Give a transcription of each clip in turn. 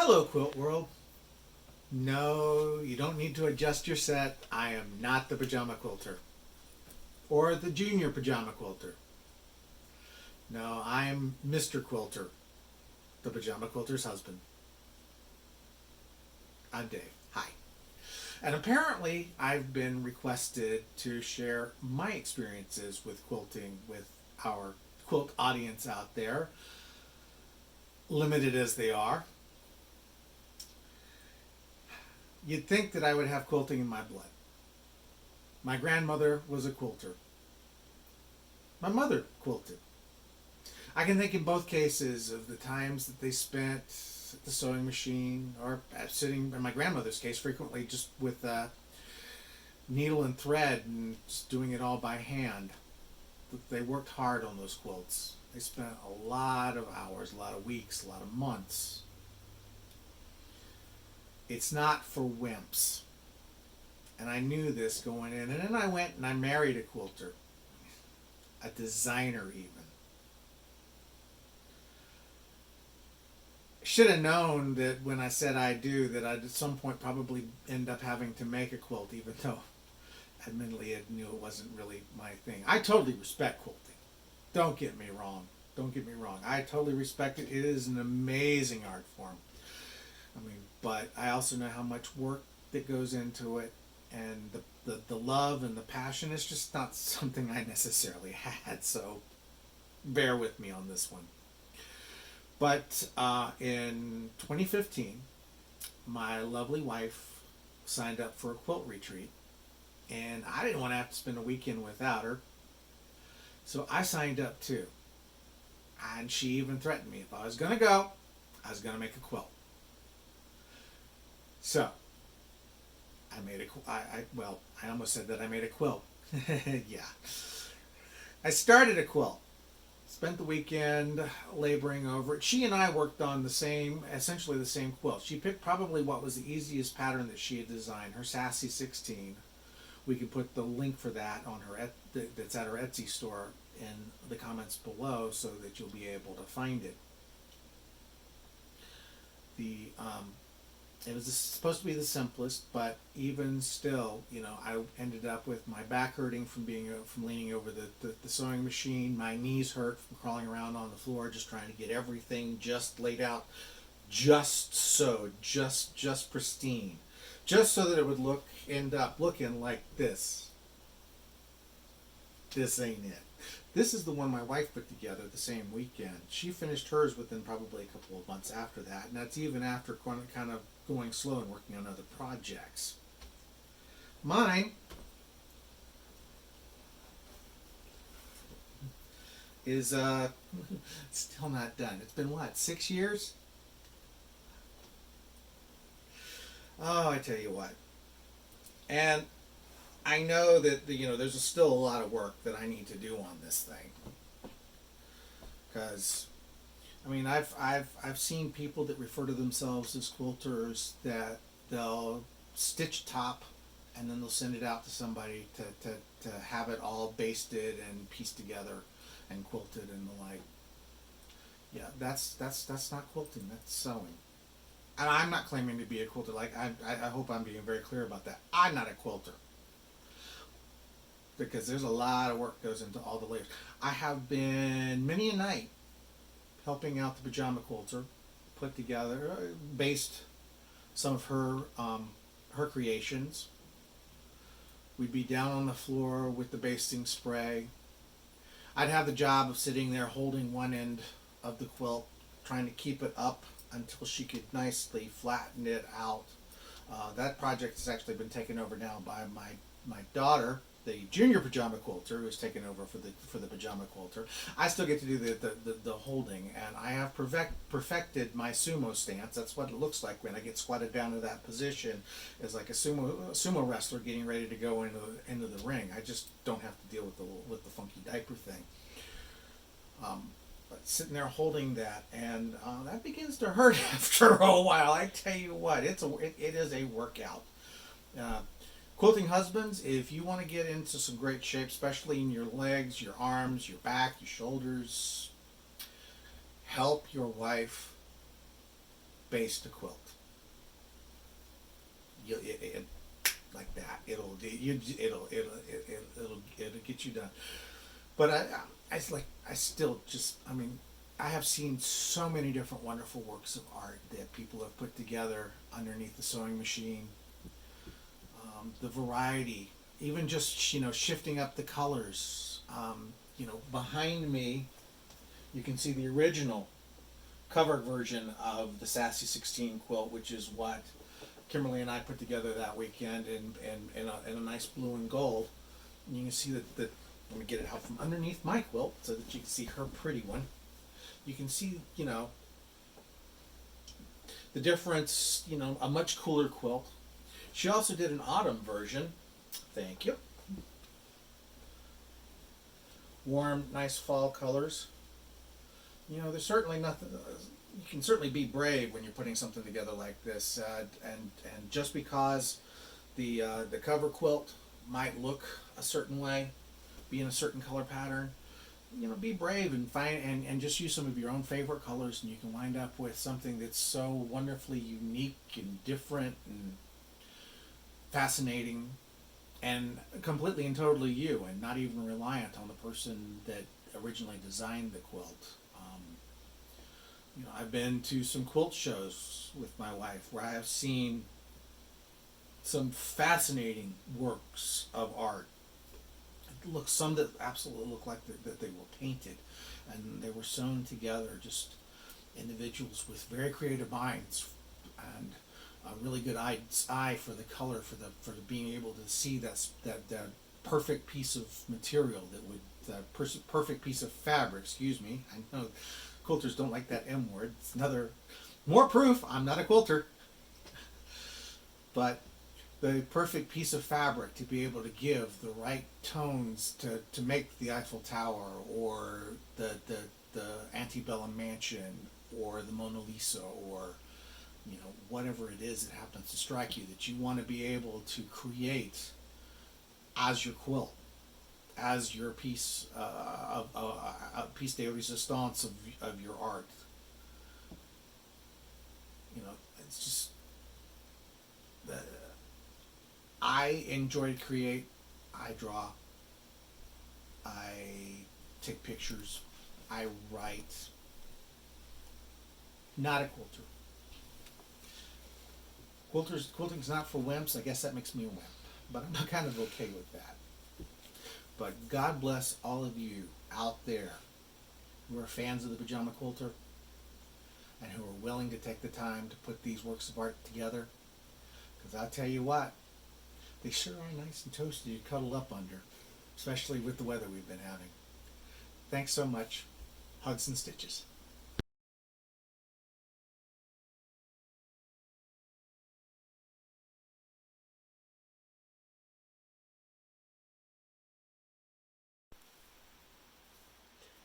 Hello, Quilt World. No, you don't need to adjust your set. I am not the Pajama Quilter or the Junior Pajama Quilter. No, I am Mr. Quilter, the Pajama Quilter's husband. I'm Dave. Hi. And apparently, I've been requested to share my experiences with quilting with our quilt audience out there, limited as they are. You'd think that I would have quilting in my blood. My grandmother was a quilter. My mother quilted. I can think in both cases of the times that they spent at the sewing machine or sitting, in my grandmother's case, frequently just with needle and thread and just doing it all by hand. They worked hard on those quilts. They spent a lot of hours, a lot of weeks, a lot of months. It's not for wimps. And I knew this going in. And then I went and I married a quilter. A designer even. Should have known that when I said I do, that I'd at some point probably end up having to make a quilt, even though admittedly I knew it wasn't really my thing. I totally respect quilting. Don't get me wrong. Don't get me wrong. I totally respect it. It is an amazing art form. But I also know how much work that goes into it, and the love and the passion is just not something I necessarily had, so bear with me on this one. But in 2015, my lovely wife signed up for a quilt retreat, and I didn't want to have to spend a weekend without her, so I signed up too. And she even threatened me if I was going to go, I was going to make a quilt. So, I made I almost said that I made a quilt. Yeah. I started a quilt. Spent the weekend laboring over it. She and I worked on essentially the same quilt. She picked probably what was the easiest pattern that she had designed, her Sassy 16. We can put the link for that on her that's at her Etsy store in the comments below so that you'll be able to find it. It was supposed to be the simplest, but even still, I ended up with my back hurting from leaning over the sewing machine. My knees hurt from crawling around on the floor, just trying to get everything just laid out, just sewed, just pristine, just so that it would end up looking like this. This ain't it. This is the one my wife put together the same weekend. She finished hers within probably a couple of months after that, and that's even after kind of going slow and working on other projects. Mine is still not done. It's been what, 6 years? Oh, I tell you what. And I know that there's still a lot of work that I need to do on this thing, because I've seen people that refer to themselves as quilters that they'll stitch top and then they'll send it out to somebody to have it all basted and pieced together and quilted and the like. Yeah, that's not quilting. That's sewing. And I'm not claiming to be a quilter. I hope I'm being very clear about that. I'm not a quilter, because there's a lot of work goes into all the layers. I have been many a night helping out the Pajama Quilter put together, based some of her creations. We'd be down on the floor with the basting spray. I'd have the job of sitting there holding one end of the quilt, trying to keep it up until she could nicely flatten it out. That project has actually been taken over now by my daughter, the Junior Pajama Quilter, who's taken over for the Pajama Quilter. I still get to do the holding, and I have perfected my sumo stance. That's what it looks like when I get squatted down to that position. It's like a sumo wrestler getting ready to go into the ring. I just don't have to deal with the funky diaper thing. But sitting there holding that, and that begins to hurt after a while. I tell you what, it is a workout. Quilting husbands, if you want to get into some great shape, especially in your legs, your arms, your back, your shoulders, help your wife based a quilt. It like that. It'll get you done. But I still just, I mean, I have seen so many different wonderful works of art that people have put together underneath the sewing machine. The variety, even just, you know, shifting up the colors. You know, behind me, you can see the original cover version of the Sassy 16 quilt, which is what Kimberly and I put together that weekend in a nice blue and gold. And you can see that, let me get it out from underneath my quilt so that you can see her pretty one. You can see, you know, the difference, you know, a much cooler quilt. She also did an autumn version. Thank you. Warm, nice fall colors. You know, there's certainly nothing. You can certainly be brave when you're putting something together like this, and just because the cover quilt might look a certain way, be in a certain color pattern, you know, be brave and find and just use some of your own favorite colors, and you can wind up with something that's so wonderfully unique and different and fascinating and completely and totally you, and not even reliant on the person that originally designed the quilt. You know, I've been to some quilt shows with my wife where I have seen some fascinating works of art. Look, some that absolutely look like that they were painted, and they were sewn together. Just individuals with very creative minds and a really good eye for the color, for the being able to see that perfect piece of material perfect piece of fabric. Excuse me. I know quilters don't like that M word. It's another more proof I'm not a quilter. But the perfect piece of fabric to be able to give the right tones to make the Eiffel Tower or the antebellum mansion or the Mona Lisa, or, you know, whatever it is that happens to strike you that you want to be able to create as your quilt, as your piece piece de resistance of your art. You know, it's just I enjoy to create. I draw. I take pictures. I write. Not a quilter. Quilting's not for wimps. I guess that makes me a wimp, but I'm kind of okay with that. But God bless all of you out there who are fans of the Pajama Quilter and who are willing to take the time to put these works of art together. Because I'll tell you what, they sure are nice and toasty to cuddle up under, especially with the weather we've been having. Thanks so much. Hugs and stitches.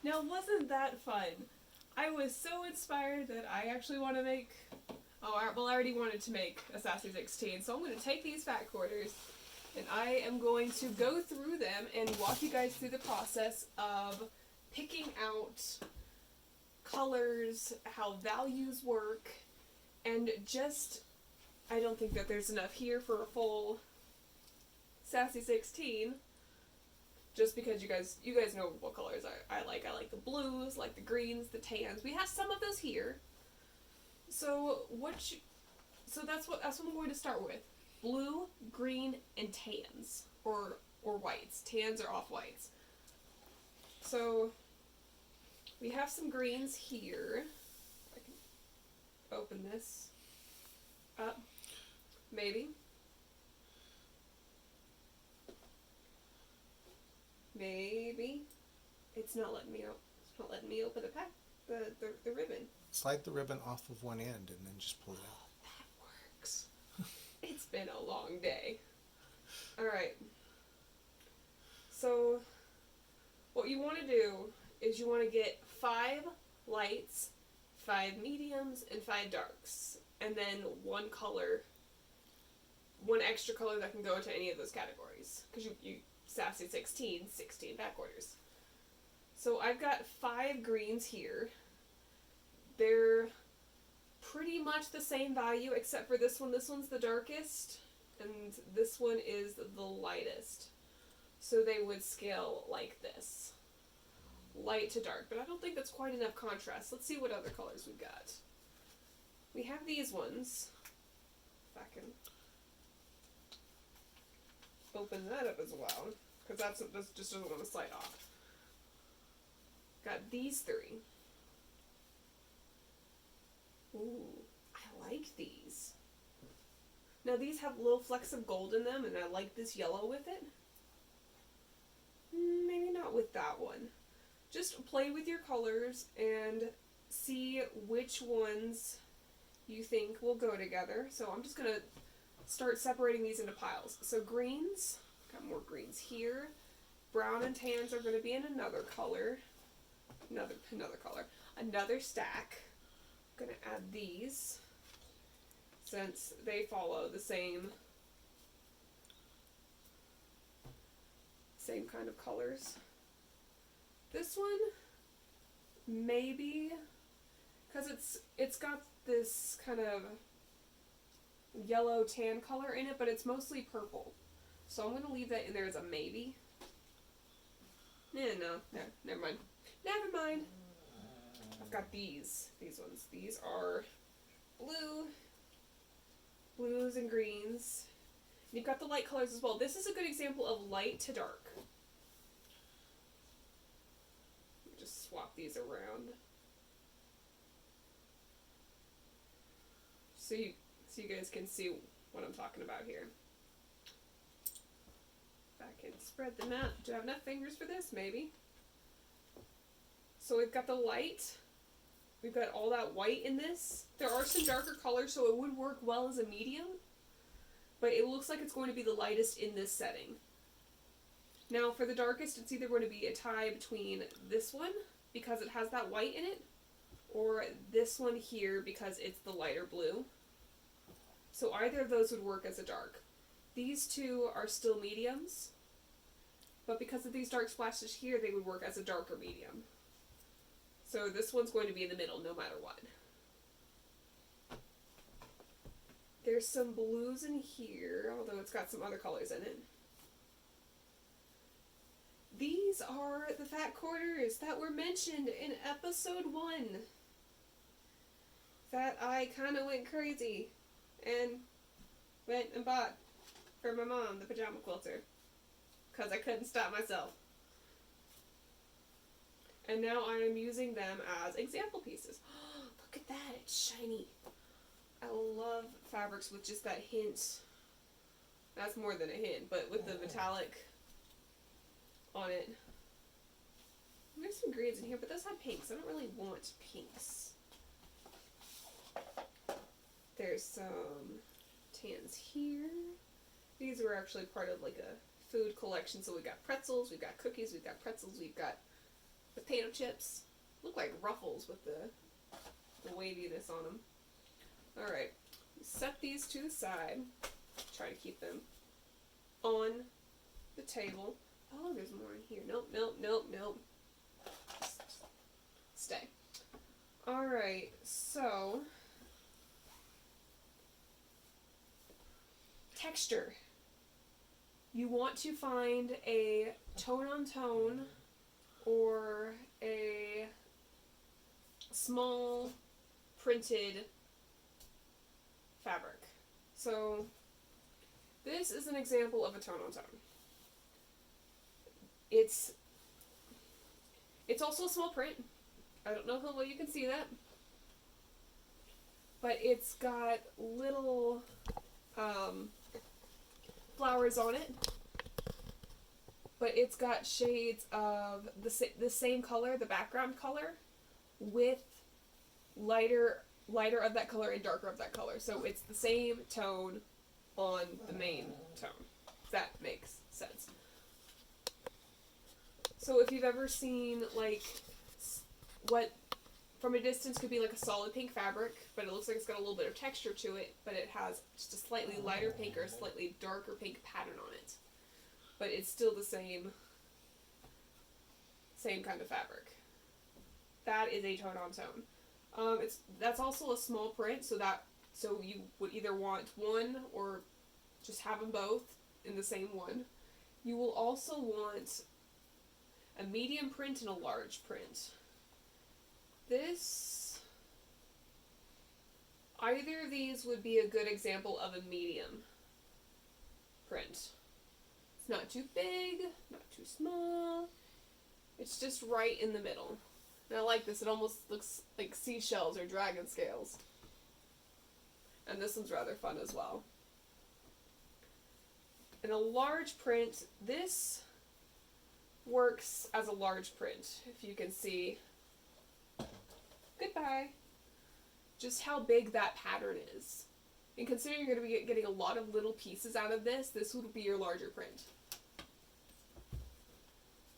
Now, wasn't that fun? I was so inspired that I actually want to make... I already wanted to make a Sassy 16, so I'm going to take these fat quarters and I am going to go through them and walk you guys through the process of picking out colors, how values work, and just... I don't think that there's enough here for a full Sassy 16. Just because you guys know what colors I like. I like the blues, like the greens, the tans. We have some of those here. So that's what I'm going to start with. Blue, green, and tans. Or whites. Tans are off whites. So we have some greens here. I can open this up. Maybe. Maybe. It's not letting me open the ribbon. Slide the ribbon off of one end and then just pull it out. That works. It's been a long day. Alright. So, what you want to do is you want to get 5 lights, 5 mediums, and 5 darks. And then one extra color that can go into any of those categories. Because you Sassy 16 back orders. So I've got 5 greens here. They're pretty much the same value except for this one. This one's the darkest and this one is the lightest. So they would scale like this. Light to dark, but I don't think that's quite enough contrast. Let's see what other colors we've got. We have these ones. If I can open that up as well, because that just doesn't want to slide off. Got these three. Ooh, I like these. Now these have little flecks of gold in them, and I like this yellow with it. Maybe not with that one. Just play with your colors and see which ones you think will go together. So I'm just going to start separating these into piles. So greens, got more greens here. Brown and tans are going to be in another color. Another stack. I'm going to add these since they follow the same kind of colors. This one, maybe, because it's got this kind of yellow tan color in it, but it's mostly purple. So I'm going to leave that in there as a maybe. No, never mind. Never mind. I've got these ones. These are blues and greens. And you've got the light colors as well. This is a good example of light to dark. Just swap these around. So you guys can see what I'm talking about here. If I can spread them out. Do I have enough fingers for this? Maybe. So we've got the light. We've got all that white in this. There are some darker colors, so it would work well as a medium. But it looks like it's going to be the lightest in this setting. Now for the darkest, it's either going to be a tie between this one, because it has that white in it, or this one here, because it's the lighter blue. So either of those would work as a dark. These two are still mediums, but because of these dark splashes here, they would work as a darker medium. So this one's going to be in the middle no matter what. There's some blues in here, although it's got some other colors in it. These are the fat quarters that were mentioned in episode 1. That I kind of went crazy and went and bought for my mom, the pajama quilter, because I couldn't stop myself. And now I am using them as example pieces. Look at that, it's shiny. I love fabrics with just that hint. That's more than a hint, but with the metallic on it. There's some greens in here, but those have pinks. I don't really want pinks. There's some tans here. These were actually part of like a food collection. So we've got pretzels, we've got cookies, we've got pretzels, we've got potato chips. Look like ruffles with the waviness on them. Alright, set these to the side. Try to keep them on the table. Oh, there's more in here. Nope. Just stay. Alright, so texture. You want to find a tone-on-tone or a small printed fabric. So this is an example of a tone-on-tone. It's also a small print. I don't know how well you can see that. But it's got little flowers on it. But it's got shades of the same color, the background color, with lighter of that color and darker of that color. So it's the same tone on the main tone. If that makes sense. So if you've ever seen like what from a distance could be like a solid pink fabric, but it looks like it's got a little bit of texture to it, but it has just a slightly lighter pink or a slightly darker pink pattern on it. But it's still the same kind of fabric. That is a tone-on-tone. That's also a small print, so you would either want one or just have them both in the same one. You will also want a medium print and a large print. Either of these would be a good example of a medium print. It's not too big, not too small. It's just right in the middle. And I like this. It almost looks like seashells or dragon scales. And this one's rather fun as well. And a large print, this works as a large print, if you can see. Goodbye. Just how big that pattern is. And considering you're going to be getting a lot of little pieces out of this, this would be your larger print.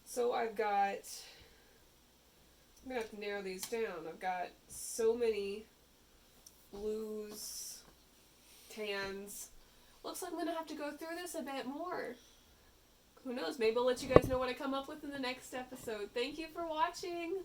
So I'm going to have to narrow these down. I've got so many blues, tans. Looks like I'm going to have to go through this a bit more. Who knows, maybe I'll let you guys know what I come up with in the next episode. Thank you for watching!